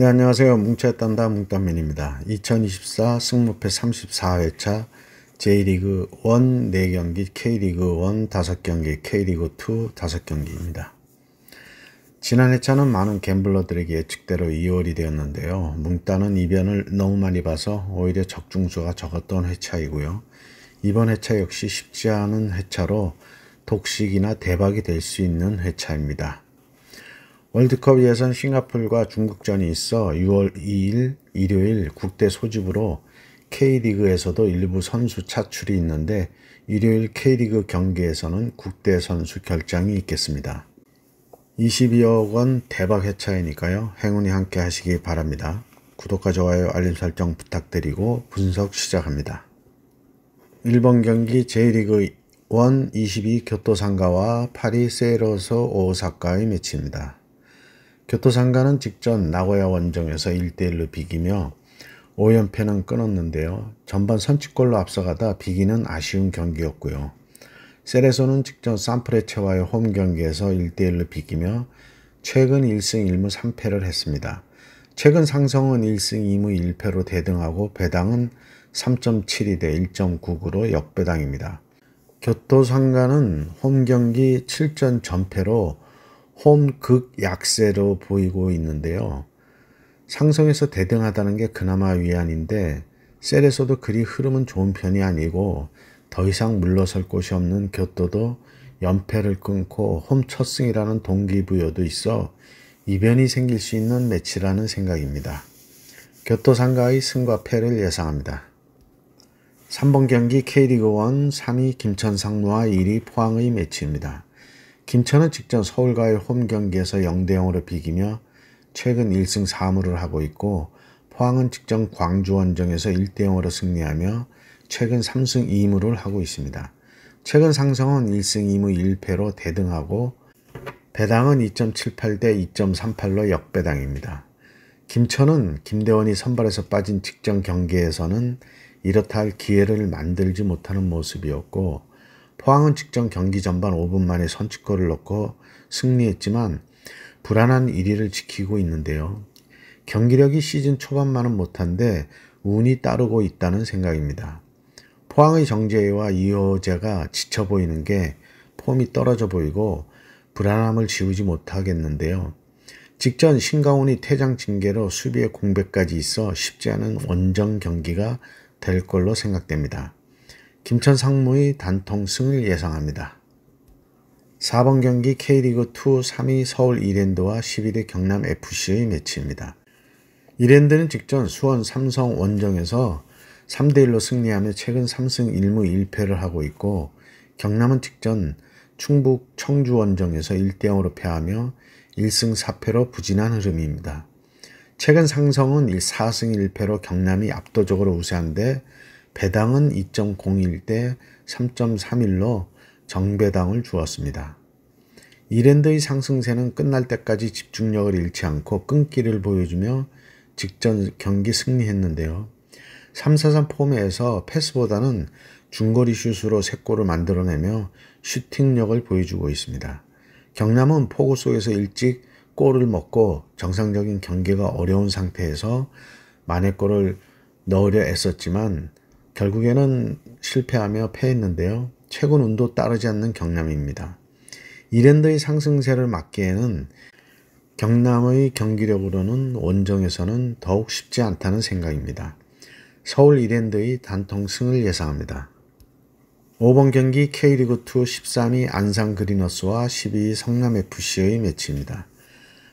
네, 안녕하세요. 뭉쳐야 딴다 뭉딴맨입니다. 2024 승무패 34회차 J리그 1 4경기, K리그 1 5경기, K리그 2 5경기입니다. 지난 회차는 많은 갬블러들에게 예측대로 2월이 되었는데요. 뭉따는 이변을 너무 많이 봐서 오히려 적중수가 적었던 회차이고요. 이번 회차 역시 쉽지 않은 회차로 독식이나 대박이 될 수 있는 회차입니다. 월드컵 예선 싱가포르와 중국전이 있어 6월 2일 일요일 국대 소집으로 K리그에서도 일부 선수 차출이 있는데 일요일 K리그 경기에서는 국대 선수 결장이 있겠습니다. 22억 원 대박 회차이니까요. 행운이 함께 하시기 바랍니다. 구독과 좋아요, 알림 설정 부탁드리고 분석 시작합니다. 1번 경기 J리그 1 22 교토상가와 파리 세이러스 오사카의 매치입니다. 교토상가는 직전 나고야 원정에서 1대1로 비기며 5연패는 끊었는데요. 전반 선취골로 앞서가다 비기는 아쉬운 경기였고요. 세레소는 직전 산프레체와의 홈 경기에서 1대1로 비기며 최근 1승 1무 3패를 했습니다. 최근 상성은 1승 2무 1패로 대등하고 배당은 3.72대 1.99로 역배당입니다. 교토상가는 홈 경기 7전 전패로 홈 극약세로 보이고 있는데요. 상성에서 대등하다는 게 그나마 위안인데 셀에서도 그리 흐름은 좋은 편이 아니고 더 이상 물러설 곳이 없는 교토도 연패를 끊고 홈 첫 승이라는 동기부여도 있어 이변이 생길 수 있는 매치라는 생각입니다. 교토상가의 승과 패를 예상합니다. 3번 경기 K리그 1 3위 김천 상무와 1위 포항의 매치입니다. 김천은 직전 서울과의 홈 경기에서 0대0으로 비기며 최근 1승 4무를 하고 있고 포항은 직전 광주 원정에서 1대0으로 승리하며 최근 3승 2무를 하고 있습니다. 최근 상성은 1승 2무 1패로 대등하고 배당은 2.78대 2.38로 역배당입니다. 김천은 김대원이 선발에서 빠진 직전 경기에서는 이렇다 할 기회를 만들지 못하는 모습이었고 포항은 직전 경기 전반 5분 만에 선취골을 넣고 승리했지만 불안한 1위를 지키고 있는데요. 경기력이 시즌 초반만은 못한데 운이 따르고 있다는 생각입니다. 포항의 정재희와 이호재가 지쳐 보이는 게 폼이 떨어져 보이고 불안함을 지우지 못하겠는데요. 직전 신강훈이 퇴장 징계로 수비에 공백까지 있어 쉽지 않은 원정 경기가 될 걸로 생각됩니다. 김천 상무의 단통 승을 예상합니다. 4번 경기 K리그 2 3위 서울 이랜드와 11위 경남 FC의 매치입니다. 이랜드는 직전 수원 삼성 원정에서 3대1로 승리하며 최근 3승 1무 1패를 하고 있고 경남은 직전 충북 청주 원정에서 1대0으로 패하며 1승 4패로 부진한 흐름입니다. 최근 상성은 4승 1패로 경남이 압도적으로 우세한데 배당은 2.01대 3.31로 정배당을 주었습니다. 이랜드의 상승세는 끝날 때까지 집중력을 잃지 않고 끈기를 보여주며 직전 경기 승리했는데요. 3-4-3 폼에서 패스보다는 중거리 슛으로 3골을 만들어내며 슈팅력을 보여주고 있습니다. 경남은 폭우 속에서 일찍 골을 먹고 정상적인 경기가 어려운 상태에서 만회골을 넣으려 애썼지만 결국에는 실패하며 패했는데요. 최근 운도 따르지 않는 경남입니다. 이랜드의 상승세를 막기에는 경남의 경기력으로는 원정에서는 더욱 쉽지 않다는 생각입니다. 서울 이랜드의 단통 승을 예상합니다. 5번 경기 K리그 2 13위 안산 그리너스와 12위 성남FC의 매치입니다.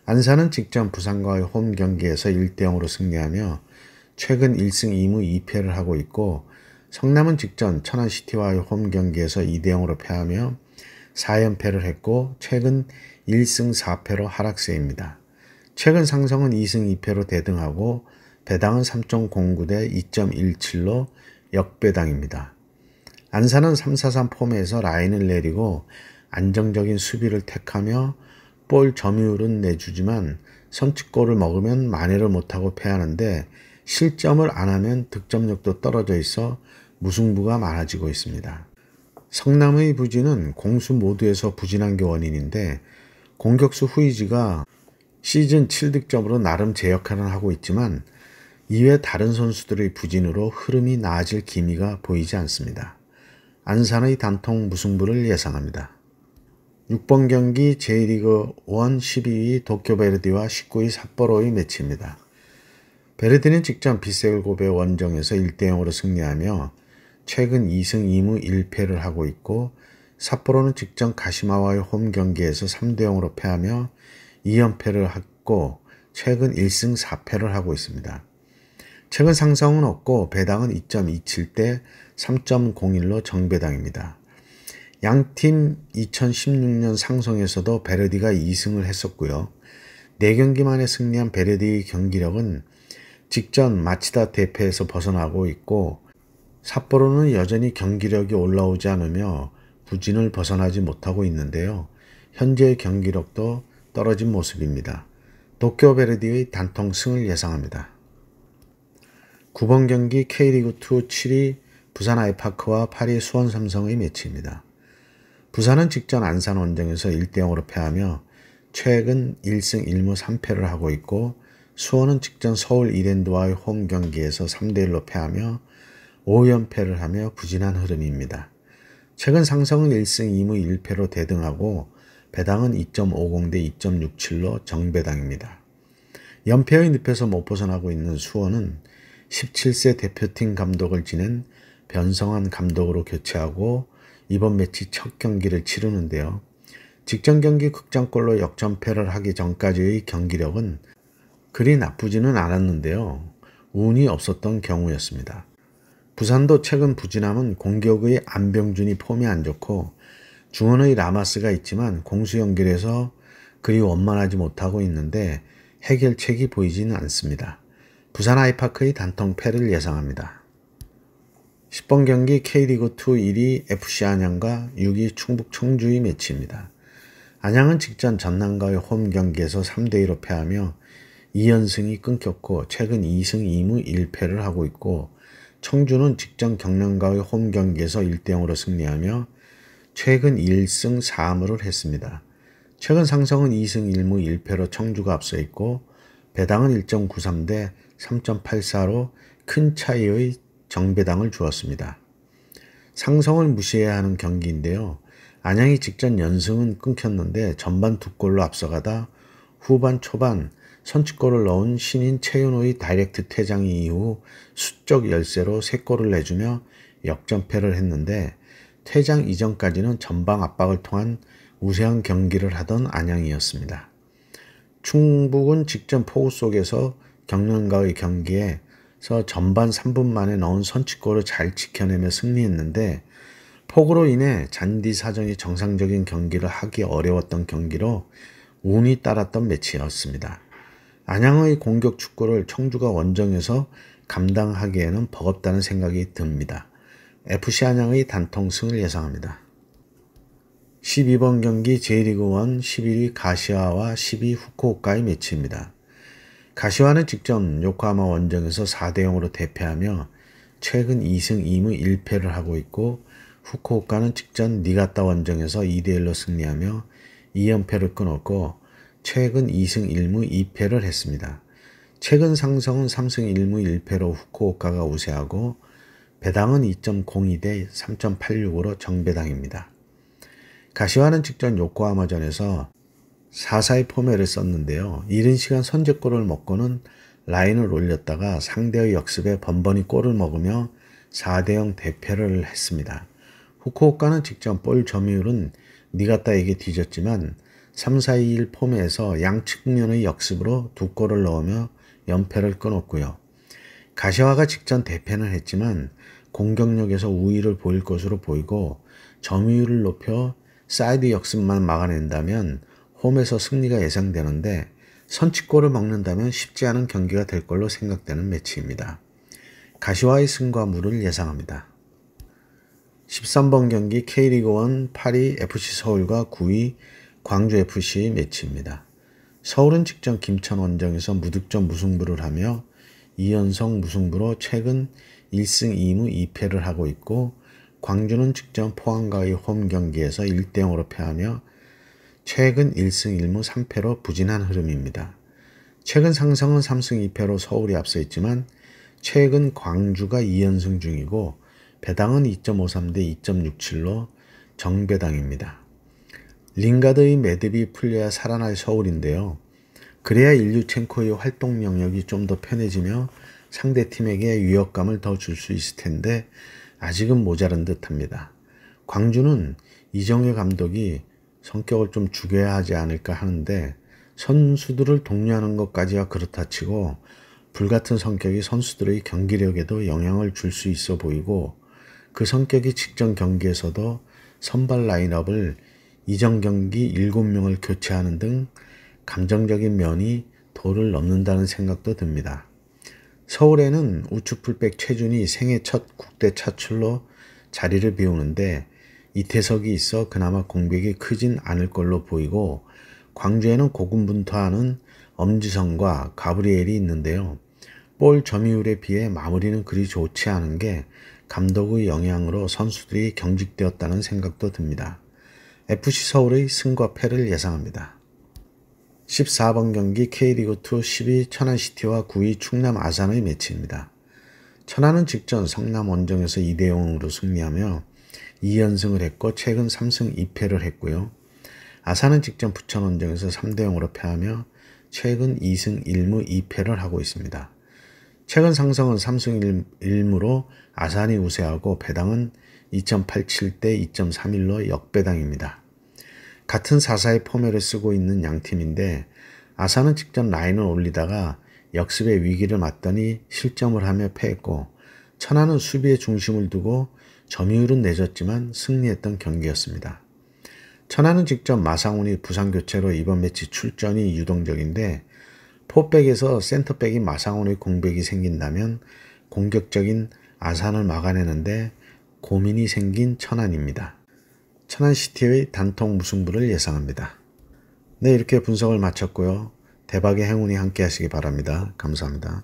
안산은 직전 부산과의 홈 경기에서 1대0으로 승리하며 최근 1승 2무 2패를 하고 있고 성남은 직전 천안시티와의 홈 경기에서 2대0으로 패하며 4연패를 했고 최근 1승 4패로 하락세입니다. 최근 상성은 2승 2패로 대등하고 배당은 3.09대 2.17로 역배당입니다. 안산은 3-4-3 폼에서 라인을 내리고 안정적인 수비를 택하며 볼 점유율은 내주지만 선취골을 먹으면 만회를 못하고 패하는데 실점을 안 하면 득점력도 떨어져 있어 무승부가 많아지고 있습니다. 성남의 부진은 공수 모두에서 부진한 게 원인인데 공격수 후이지가 시즌 7득점으로 나름 제 역할은 하고 있지만 이외 다른 선수들의 부진으로 흐름이 나아질 기미가 보이지 않습니다. 안산의 단통 무승부를 예상합니다. 6번 경기 J리그 1 12위 도쿄베르디와 19위 삿포로의 매치입니다. 베르디는 직전 비셀고베 원정에서 1대0으로 승리하며 최근 2승 2무 1패를 하고 있고 삿포로는 직전 가시마와의 홈 경기에서 3대0으로 패하며 2연패를 했고 최근 1승 4패를 하고 있습니다. 최근 상승은 없고 배당은 2.27대 3.01로 정배당입니다. 양팀 2016년 상성에서도 베르디가 2승을 했었고요. 4경기 만에 승리한 베르디의 경기력은 직전 마치다 대패에서 벗어나고 있고 삿포로는 여전히 경기력이 올라오지 않으며 부진을 벗어나지 못하고 있는데요. 현재의 경기력도 떨어진 모습입니다. 도쿄 베르디의 단통 승을 예상합니다. 9번 경기 K리그2 7위 부산 아이파크와 8위 수원 삼성의 매치입니다. 부산은 직전 안산 원정에서 1대0으로 패하며 최근 1승 1무 3패를 하고 있고 수원은 직전 서울 이랜드와의 홈 경기에서 3대1로 패하며 5연패를 하며 부진한 흐름입니다. 최근 상성은 1승 2무 1패로 대등하고 배당은 2.50대 2.67로 정배당입니다. 연패의 늪에서 못 벗어나고 있는 수원은 17세 대표팀 감독을 지낸 변성환 감독으로 교체하고 이번 매치 첫 경기를 치르는데요. 직전 경기 극장골로 역전패를 하기 전까지의 경기력은 그리 나쁘지는 않았는데요. 운이 없었던 경우였습니다. 부산도 최근 부진함은 공격의 안병준이 폼이 안 좋고 중원의 라마스가 있지만 공수 연결에서 그리 원만하지 못하고 있는데 해결책이 보이지는 않습니다. 부산 아이파크의 단통 패를 예상합니다. 10번 경기 K리그2 1위 FC 안양과 6위 충북 청주의 매치입니다. 안양은 직전 전남과의 홈 경기에서 3대2로 패하며 2연승이 끊겼고 최근 2승 2무 1패를 하고 있고 청주는 직전 경남과의 홈 경기에서 1대0으로 승리하며 최근 1승 4무를 했습니다. 최근 상성은 2승 1무 1패로 청주가 앞서 있고 배당은 1.93대 3.84로 큰 차이의 정배당을 주었습니다. 상성을 무시해야 하는 경기인데요. 안양이 직전 연승은 끊겼는데 전반 2골로 앞서가다 후반 초반 선취골을 넣은 신인 최윤호의 다이렉트 퇴장 이후 수적 열세로 3골을 내주며 역전패를 했는데 퇴장 이전까지는 전방 압박을 통한 우세한 경기를 하던 안양이었습니다. 충북은 직전 폭우 속에서 경남과의 경기에서 전반 3분 만에 넣은 선취골을 잘 지켜내며 승리했는데 폭우로 인해 잔디 사정이 정상적인 경기를 하기 어려웠던 경기로 운이 따랐던 매치였습니다. 안양의 공격 축구를 청주가 원정에서 감당하기에는 버겁다는 생각이 듭니다. FC 안양의 단통 승을 예상합니다. 12번 경기 J리그 1 11위 가시와와 10위 후쿠오카의 매치입니다. 가시와는 직전 요코하마 원정에서 4대0으로 대패하며 최근 2승 2무 1패를 하고 있고 후쿠오카는 직전 니가타 원정에서 2대1로 승리하며 2연패를 끊었고 최근 2승 1무 2패를 했습니다. 최근 상성은 3승 1무 1패로 후쿠오카가 우세하고 배당은 2.02대 3.86으로 정배당입니다. 가시와는 직전 요코하마전에서 4-4의 포메를 썼는데요. 이른 시간 선제골을 먹고는 라인을 올렸다가 상대의 역습에 번번이 골을 먹으며 4대0 대패를 했습니다. 후쿠오카는 직전 볼 점유율은 니가타에게 뒤졌지만 3-4-2-1 포메에서 양측면의 역습으로 2골을 넣으며 연패를 끊었고요. 가시와가 직전 대패는 했지만 공격력에서 우위를 보일 것으로 보이고 점유율을 높여 사이드 역습만 막아낸다면 홈에서 승리가 예상되는데 선취골을 먹는다면 쉽지 않은 경기가 될 걸로 생각되는 매치입니다. 가시와의 승과 무를 예상합니다. 13번 경기 K리그1 8위 FC서울과 9위 광주FC 매치입니다. 서울은 직전 김천 원정에서 무득점 무승부를 하며 2연속 무승부로 최근 1승 2무 2패를 하고 있고 광주는 직전 포항과의 홈 경기에서 1대0으로 패하며 최근 1승 1무 3패로 부진한 흐름입니다. 최근 상승은 3승 2패로 서울이 앞서 있지만 최근 광주가 2연승 중이고 배당은 2.53 대 2.67로 정배당입니다. 링가드의 매듭이 풀려야 살아날 서울인데요. 그래야 일류첸코의 활동 영역이 좀 더 편해지며 상대팀에게 위협감을 더 줄 수 있을 텐데 아직은 모자란 듯합니다. 광주는 이정효 감독이 성격을 좀 죽여야 하지 않을까 하는데 선수들을 독려하는 것까지야 그렇다 치고 불같은 성격이 선수들의 경기력에도 영향을 줄 수 있어 보이고 그 성격이 직전 경기에서도 선발 라인업을 이전 경기 7명을 교체하는 등 감정적인 면이 도를 넘는다는 생각도 듭니다. 서울에는 우측 풀백 최준이 생애 첫 국대 차출로 자리를 비우는데 이태석이 있어 그나마 공백이 크진 않을 걸로 보이고 광주에는 고군분투하는 엄지성과 가브리엘이 있는데요. 볼 점유율에 비해 마무리는 그리 좋지 않은 게 감독의 영향으로 선수들이 경직되었다는 생각도 듭니다. FC 서울의 승과 패를 예상합니다. 14번 경기 K리그2 10위 천안시티와 9위 충남 아산의 매치입니다. 천안은 직전 성남 원정에서 2대 0으로 승리하며 2연승을 했고 최근 3승 2패를 했고요. 아산은 직전 부천 원정에서 3대 0으로 패하며 최근 2승 1무 2패를 하고 있습니다. 최근 상승은 3승 1무로 아산이 우세하고 배당은 2.87 대 2.31로 역배당입니다. 같은 4-4의 포맷을 쓰고 있는 양팀인데 아산은 직전 라인을 올리다가 역습의 위기를 맞더니 실점을 하며 패했고 천안은 수비에 중심을 두고 점유율은 내줬지만 승리했던 경기였습니다. 천안은 직접 마상훈이 부상교체로 이번 매치 출전이 유동적인데 포백에서 센터백인 마상훈의 공백이 생긴다면 공격적인 아산을 막아내는데 고민이 생긴 천안입니다. 천안시티의 단통 무승부를 예상합니다. 네, 이렇게 분석을 마쳤고요. 대박의 행운이 함께 하시기 바랍니다. 감사합니다.